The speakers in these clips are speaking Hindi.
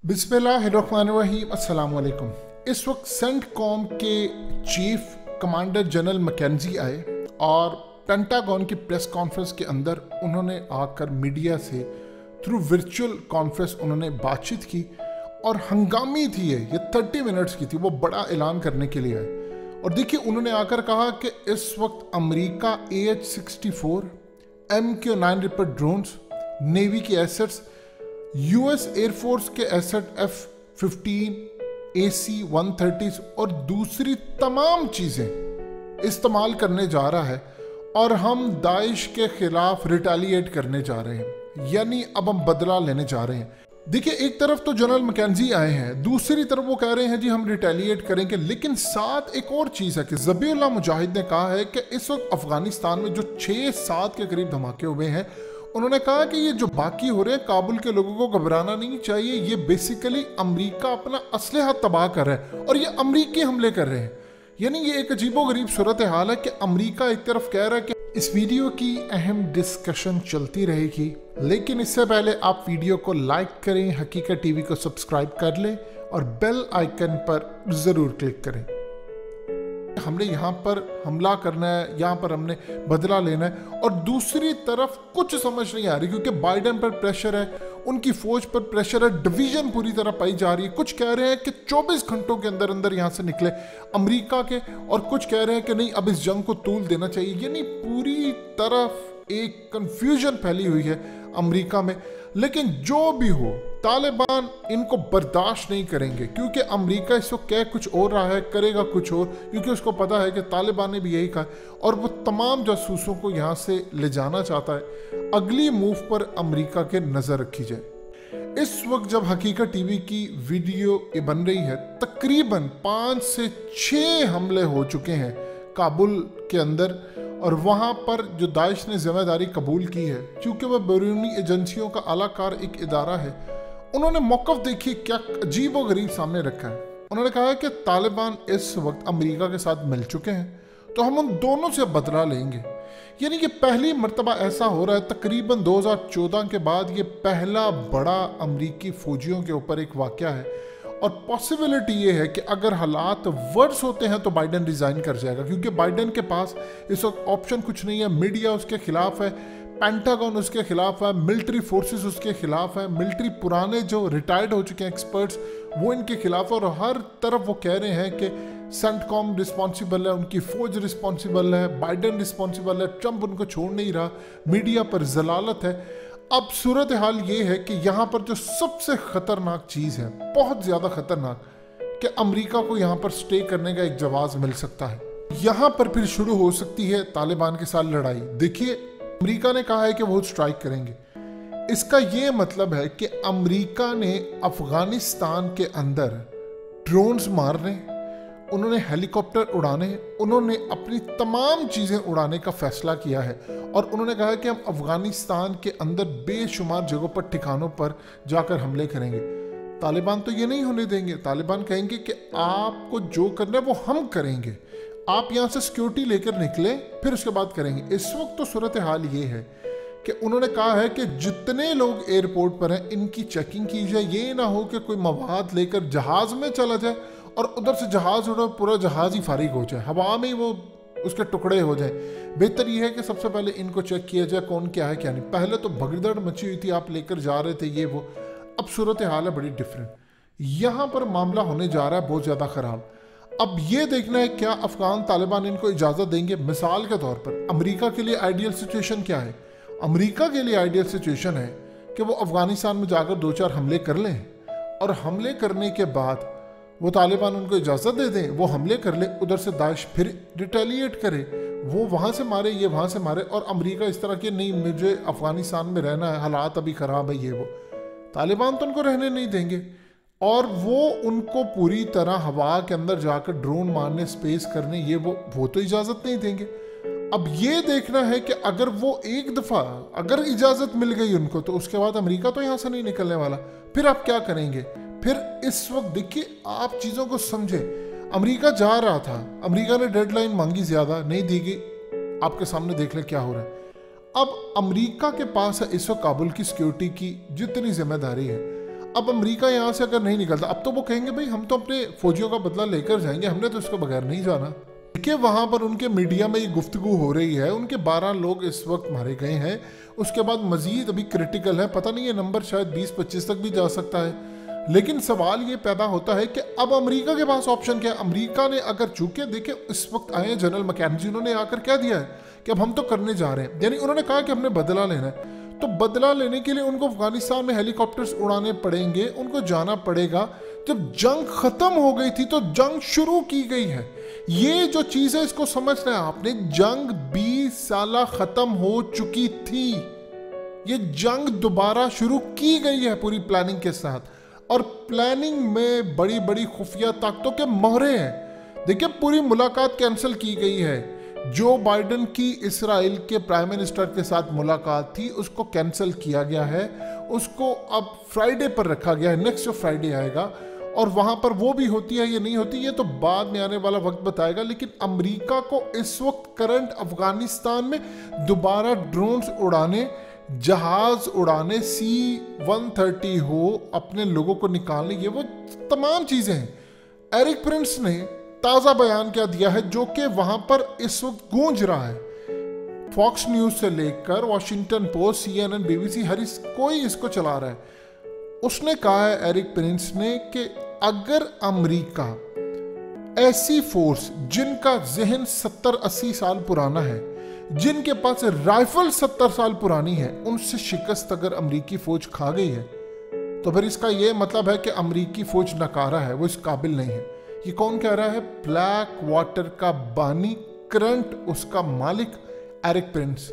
बिस्मिल्लाहिर्रहमानिर्रहीम, अस्सलाम वालेकुम। इस वक्त सेंटकॉम के चीफ कमांडर जनरल मैकेंजी आए और पेंटागन की प्रेस कॉन्फ्रेंस के अंदर उन्होंने आकर मीडिया से थ्रू वर्चुअल कॉन्फ्रेंस उन्होंने बातचीत की और हंगामी थी ये 30 मिनट्स की थी। वो बड़ा ऐलान करने के लिए आए और देखिए उन्होंने आकर कहा कि इस वक्त America AH-64 MQ-9 ripper drones, navy के एसेट्स, यूएस एयरफोर्स के एसेट F-15 AC-130 और दूसरी तमाम चीज़ें इस्तेमाल करने जा रहा है और हम दाइश के खिलाफ रिटेलिएट करने जा रहे हैं, यानी अब हम बदला लेने जा रहे हैं। देखिए एक तरफ तो जनरल मैकेंजी आए हैं, दूसरी तरफ वो कह रहे हैं जी हम रिटेलिएट करेंगे, लेकिन साथ एक और चीज़ है कि ज़बीउल्लाह मुजाहिद ने कहा है कि इस वक्त अफगानिस्तान में जो 6-7 के करीब धमाके हुए हैं, उन्होंने कहा कि ये जो बाकी हो रहे हैं काबुल के लोगों को घबराना नहीं चाहिए, ये बेसिकली अमेरिका अपना असलहा तबाह कर रहा है और ये अमेरिकी हमले कर रहे हैं। यानी ये एक अजीबोगरीब सूरत हाल है कि अमेरिका एक तरफ कह रहा है कि इस वीडियो की अहम डिस्कशन चलती रहेगी, लेकिन इससे पहले आप वीडियो को लाइक करें, हकीकत टीवी को सब्सक्राइब कर लें और बेल आइकन पर ज़रूर क्लिक करें। हमने यहाँ पर हमला करना है, यहाँ पर हमने बदला लेना है और दूसरी तरफ कुछ समझ नहीं आ रही क्योंकि बाइडेन पर प्रेशर है, उनकी फौज पर प्रेशर है, डिवीजन पूरी तरह पाई जा रही है। कुछ कह रहे हैं कि 24 घंटों के अंदर अंदर यहाँ से निकले अमेरिका के, और कुछ कह रहे हैं कि नहीं अब इस जंग को तूल देना चाहिए। यानी पूरी तरफ एक कंफ्यूजन फैली हुई है अमेरिका में। लेकिन जो भी हो, तालिबान इनको बर्दाश्त नहीं करेंगे क्योंकि अमेरिका इसको कह कुछ और रहा है, करेगा कुछ और, क्योंकि उसको पता है कि तालिबान ने भी यही कहा और वो तमाम जासूसों को यहाँ से ले जाना चाहता है। अगली मूव पर अमेरिका के नज़र रखी जाए। इस वक्त जब हकीकत टीवी की वीडियो बन रही है, तकरीबन 5 से 6 हमले हो चुके हैं काबुल के अंदर और वहाँ पर जो दाइश ने जिम्मेदारी कबूल की है, क्योंकि वह बैरूनी एजेंसियों का आलाकार एक इदारा है। उन्होंने मौक़िफ़ देखिए क्या अजीब व गरीब सामने रखा है। उन्होंने कहा है कि तालिबान इस वक्त अमेरिका के साथ मिल चुके हैं तो हम उन दोनों से बदला लेंगे। यानी कि पहली मर्तबा ऐसा हो रहा है तकरीबन 2014 के बाद, ये पहला बड़ा अमेरिकी फौजियों के ऊपर एक वाक़या है और पॉसिबिलिटी ये है कि अगर हालात वर्स होते हैं तो बाइडेन रिज़ाइन कर जाएगा, क्योंकि बाइडेन के पास इस वक्त ऑप्शन कुछ नहीं है। मीडिया उसके खिलाफ है, पेंटागन उसके खिलाफ है, मिलिट्री फोर्सेस उसके खिलाफ है, मिलिट्री पुराने जो रिटायर्ड हो चुके हैं एक्सपर्ट्स वो इनके खिलाफ है और हर तरफ वो कह रहे हैं कि सेंटकॉम रिस्पॉन्सिबल है, उनकी फौज रिस्पॉन्सिबल है, बाइडेन रिस्पॉन्सिबल है, ट्रंप उनको छोड़ नहीं रहा, मीडिया पर जलालत है। अब सूरत हाल ये है कि यहाँ पर जो सबसे ख़तरनाक चीज़ है, बहुत ज़्यादा ख़तरनाक, कि अमेरिका को यहाँ पर स्टे करने का एक जवाब मिल सकता है। यहाँ पर फिर शुरू हो सकती है तालिबान के साथ लड़ाई। देखिए अमेरिका ने कहा है कि वो स्ट्राइक करेंगे। इसका ये मतलब है कि अमेरिका ने अफगानिस्तान के अंदर ड्रोन्स मारने, उन्होंने हेलीकॉप्टर उड़ाने, उन्होंने अपनी तमाम चीज़ें उड़ाने का फैसला किया है और उन्होंने कहा है कि हम अफगानिस्तान के अंदर बेशुमार जगहों पर, ठिकानों पर जाकर हमले करेंगे। तालिबान तो ये नहीं होने देंगे। तालिबान कहेंगे कि आपको जो करना है वो हम करेंगे, आप यहाँ से सिक्योरिटी लेकर निकले, फिर उसके बाद करेंगे। इस वक्त तो सूरत हाल ये है कि उन्होंने कहा है कि जितने लोग एयरपोर्ट पर हैं इनकी चेकिंग की जाए। ये ना हो कि कोई मवाद लेकर जहाज़ में चला जाए और उधर से जहाज़ उड़ा, पूरा जहाज़ ही फारिग हो जाए, हवा में ही वो उसके टुकड़े हो जाए। बेहतर ये है कि सबसे पहले इनको चेक किया जाए कौन क्या है क्या नहीं। पहले तो भगदड़ मची हुई थी, आप लेकर जा रहे थे ये वो, अब सूरत हाल है बड़ी डिफरेंट। यहाँ पर मामला होने जा रहा है बहुत ज़्यादा ख़राब। अब ये देखना है क्या अफगान तालिबान इनको इजाज़त देंगे। मिसाल के तौर पर अमेरिका के लिए आइडियल सिचुएशन क्या है? अमेरिका के लिए आइडियल सिचुएशन है कि वो अफगानिस्तान में जाकर 2-4 हमले कर लें और हमले करने के बाद वो तालिबान उनको इजाज़त दे दें, वो हमले कर ले, उधर से दाइश फिर रिटेलिएट करे, वो वहाँ से मारे, ये वहाँ से मारे, और अमेरिका इस तरह के नहीं मुझे अफगानिस्तान में रहना है, हालात अभी ख़राब है ये वो। तालिबान तो उनको रहने नहीं देंगे और वो उनको पूरी तरह हवा के अंदर जाकर ड्रोन मारने, स्पेस करने, ये वो तो इजाज़त नहीं देंगे। अब ये देखना है कि अगर वो एक दफ़ा अगर इजाज़त मिल गई उनको तो उसके बाद अमेरिका तो यहाँ से नहीं निकलने वाला, फिर आप क्या करेंगे? फिर इस वक्त देखिए आप चीज़ों को समझें। अमेरिका जा रहा था, अमेरिका ने डेडलाइन मांगी, ज़्यादा नहीं दी गई, आपके सामने देख लें क्या हो रहा है। अब अमेरिका के पास है इस वक्त काबुल की सिक्योरिटी की जितनी जिम्मेदारी है। अब अमेरिका यहाँ से अगर नहीं निकलता, अब तो वो कहेंगे भाई हम तो अपने फौजियों का बदला लेकर जाएंगे, हमने तो इसके बगैर नहीं जाना। देखिए वहाँ पर उनके मीडिया में ये गुफ्तगू हो रही है, उनके 12 लोग इस वक्त मारे गए हैं। उसके बाद मजीद अभी क्रिटिकल है, पता नहीं ये नंबर शायद 20-25 तक भी जा सकता है। लेकिन सवाल ये पैदा होता है कि अब अमेरिका के पास ऑप्शन क्या है। अमेरिका ने अगर चूंकि देखे इस वक्त आए हैं जनरल मैकेंजी, उन्होंने आकर क्या दिया है कि अब हम तो करने जा रहे हैं, यानी उन्होंने कहा कि हमने बदला लेना है। तो बदला लेने के लिए उनको अफगानिस्तान में हेलीकॉप्टर्स उड़ाने पड़ेंगे, उनको जाना पड़ेगा। जब जंग खत्म हो गई थी तो जंग शुरू की गई है। ये जो चीज है इसको समझना है आपने, जंग 20 साल खत्म हो चुकी थी, ये जंग दोबारा शुरू की गई है पूरी प्लानिंग के साथ। और प्लानिंग में बड़ी बड़ी खुफिया ताकतों के मोहरे हैं। देखिए पूरी मुलाकात कैंसिल की गई है। जो बाइडेन की इसराइल के प्राइम मिनिस्टर के साथ मुलाकात थी उसको कैंसिल किया गया है, उसको अब फ्राइडे पर रखा गया है, नेक्स्ट जो फ्राइडे आएगा। और वहां पर वो भी होती है या नहीं होती ये तो बाद में आने वाला वक्त बताएगा। लेकिन अमेरिका को इस वक्त करंट अफगानिस्तान में दोबारा ड्रोन्स उड़ाने, जहाज उड़ाने, C-130 हो, अपने लोगों को निकालने, ये वो तमाम चीजें हैं। एरिक प्रिंस ने ताजा बयान क्या दिया है जो कि वहां पर इस वक्त गूंज रहा है। फॉक्स न्यूज से लेकर वॉशिंगटन पोस्ट, CNN, BBC, हर कोई इसको चला रहा है। उसने कहा है एरिक प्रिंस ने कि अगर अमेरिका ऐसी फोर्स जिनका जहन 70-80 साल पुराना है, जिनके पास राइफल 70 साल पुरानी है, उनसे शिकस्त अगर अमरीकी फौज खा गई है तो फिर इसका यह मतलब है कि अमरीकी फौज नकारा है, वो इस काबिल नहीं है। ये कौन कह रहा है? ब्लैक वाटर का बानी, करंट उसका मालिक एरिक प्रिंस।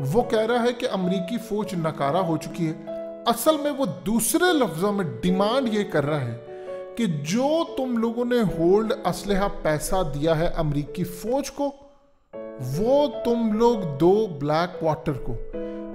वो कह रहा है कि अमरीकी फौज नकारा हो चुकी है। असल में वो दूसरे लफ्जों में डिमांड ये कर रहा है कि जो तुम लोगों ने होल्ड, असलहा, पैसा दिया है अमरीकी फौज को, वो तुम लोग दो ब्लैक वाटर को,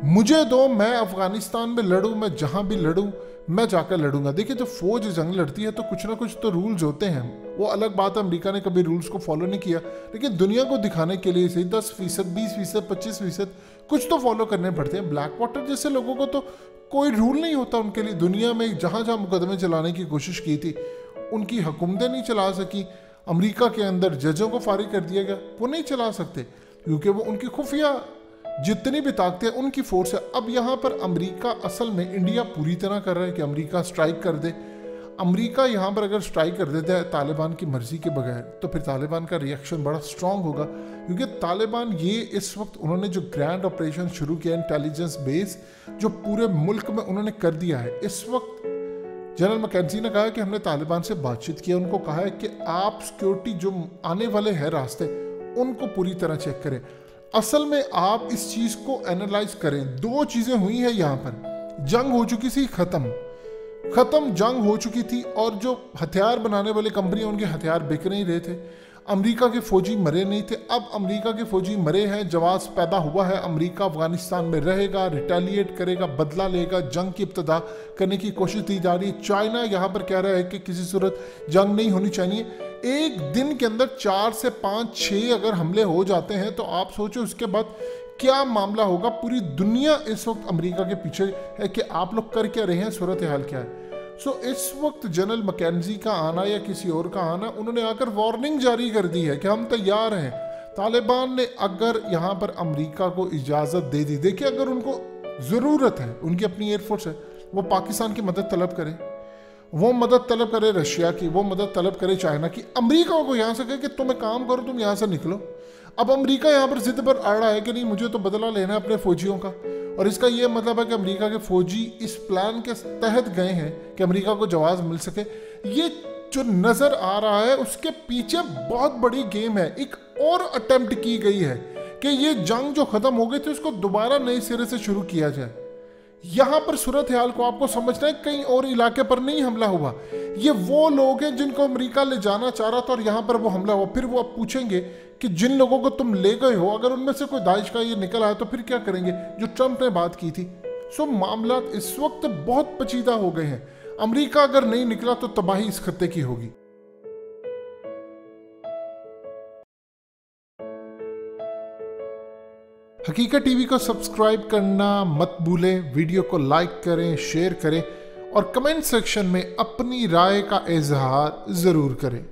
मुझे दो, मैं अफगानिस्तान में लड़ूं, मैं जहां भी लड़ूं मैं जाकर लड़ूंगा। देखिए जब फौज जंग लड़ती है तो कुछ ना कुछ तो रूल्स होते हैं। वो अलग बात है अमेरिका ने कभी रूल्स को फॉलो नहीं किया, लेकिन दुनिया को दिखाने के लिए सही 10%, 20%, 25% कुछ तो फॉलो करने पड़ते हैं। ब्लैक वाटर जैसे लोगों को तो कोई रूल नहीं होता उनके लिए। दुनिया में जहां जहां मुकदमे चलाने की कोशिश की थी, उनकी हुकूमतें नहीं चला सकी। अमेरिका के अंदर जजों को फारिग कर दिया गया, वो नहीं चला सकते क्योंकि वो उनकी खुफिया जितनी भी ताकतें उनकी फोर्स है। अब यहाँ पर अमेरिका, असल में इंडिया पूरी तरह कर रहा है कि अमेरिका स्ट्राइक कर दे। अमेरिका यहाँ पर अगर स्ट्राइक कर देता है तालिबान की मर्जी के बगैर, तो फिर तालिबान का रिएक्शन बड़ा स्ट्रांग होगा। क्योंकि तालिबान ये इस वक्त उन्होंने जो ग्रैंड ऑपरेशन शुरू किया, इंटेलिजेंस बेस जो पूरे मुल्क में उन्होंने कर दिया है, इस वक्त जनरल मैकेंजी ने कहा कि हमने तालिबान से बातचीत की, उनको कहा है कि आप सिक्योरिटी जो आने वाले हैं रास्ते, उनको पूरी तरह चेक करें। असल में आप इस चीज को एनालाइज करें, दो चीजें हुई हैं यहाँ पर। जंग हो चुकी थी, खत्म जंग हो चुकी थी, और जो हथियार बनाने वाले कंपनियां, उनके हथियार बिक नहीं रहे थे। अमेरिका के फौजी मरे नहीं थे। अब अमेरिका के फौजी मरे हैं, जवाब पैदा हुआ है, अमेरिका अफगानिस्तान में रहेगा, रिटेलिएट करेगा, बदला लेगा, जंग की इब्तदा करने की कोशिश की जा रही है। चाइना यहाँ पर कह रहा है कि किसी सूरत जंग नहीं होनी चाहिए। एक दिन के अंदर 4 से 5-6 अगर हमले हो जाते हैं तो आप सोचो उसके बाद क्या मामला होगा। पूरी दुनिया इस वक्त अमेरिका के पीछे है कि आप लोग कर क्या रहे हैं, सूरत हाल क्या है। इस वक्त जनरल मैकेंजी का आना या किसी और का आना, उन्होंने आकर वार्निंग जारी कर दी है कि हम तैयार हैं। तालिबान ने अगर यहाँ पर अमेरिका को इजाज़त दे दी, देखिए अगर उनको ज़रूरत है, उनकी अपनी एयरफोर्स है, वो पाकिस्तान की मदद तलब करे, वो मदद तलब करे रशिया की, वो मदद तलब करे चाइना की, अमेरिका को यहाँ से कहे कि तुम एक काम करो, तुम यहाँ से निकलो। अब अमेरिका यहाँ पर जिद पर अड़ रहा है कि नहीं, मुझे तो बदला लेना है अपने फौजियों का। और इसका ये मतलब है कि अमेरिका के फौजी इस प्लान के तहत गए हैं कि अमेरिका को जवाब मिल सके। ये जो नजर आ रहा है उसके पीछे बहुत बड़ी गेम है। एक और अटेम्प्ट की गई है कि ये जंग जो खत्म हो गई थी उसको दोबारा नए सिरे से शुरू किया जाए। यहां पर सूरत हाल को आपको समझना है, कहीं और इलाके पर नहीं हमला हुआ। ये वो लोग हैं जिनको अमेरिका ले जाना चाह रहा था और यहां पर वो हमला हुआ। फिर वो अब पूछेंगे कि जिन लोगों को तुम ले गए हो, अगर उनमें से कोई दाइश का ये निकल आया तो फिर क्या करेंगे, जो ट्रंप ने बात की थी। मामला इस वक्त बहुत पेचीदा हो गए हैं। अमेरिका अगर नहीं निकला तो तबाही इस खत्ते की होगी। हकीकत टीवी को सब्सक्राइब करना मत भूलें, वीडियो को लाइक करें, शेयर करें और कमेंट सेक्शन में अपनी राय का इजहार ज़रूर करें।